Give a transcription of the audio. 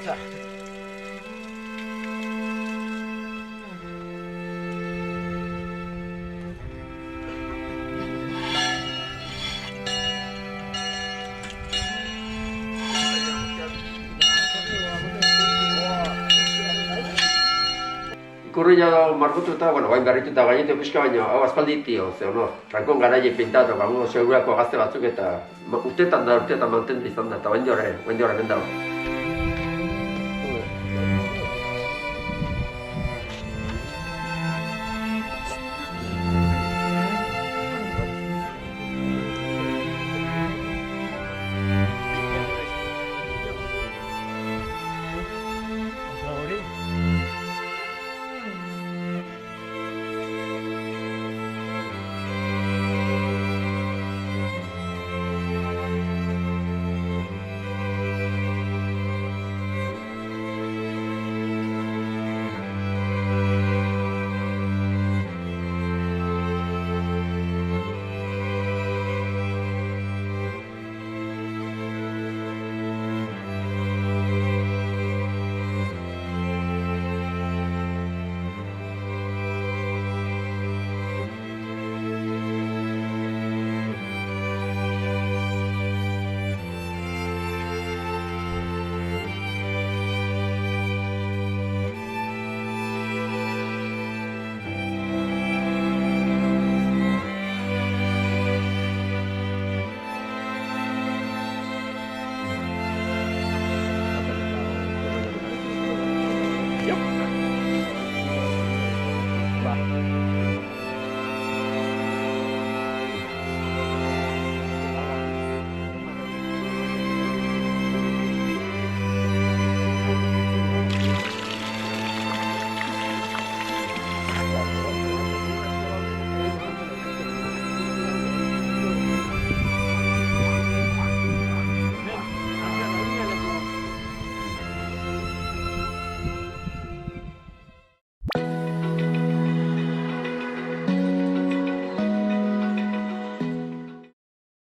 gauza. Ikurria margotu eta, bain berrituta gainetu pixka baino, hau aspalditio, ze honor. Frankon garaile pintatu, gamu segurako gazte batzuk eta urteetan mantendu izan da, eta bain diore hemen dago.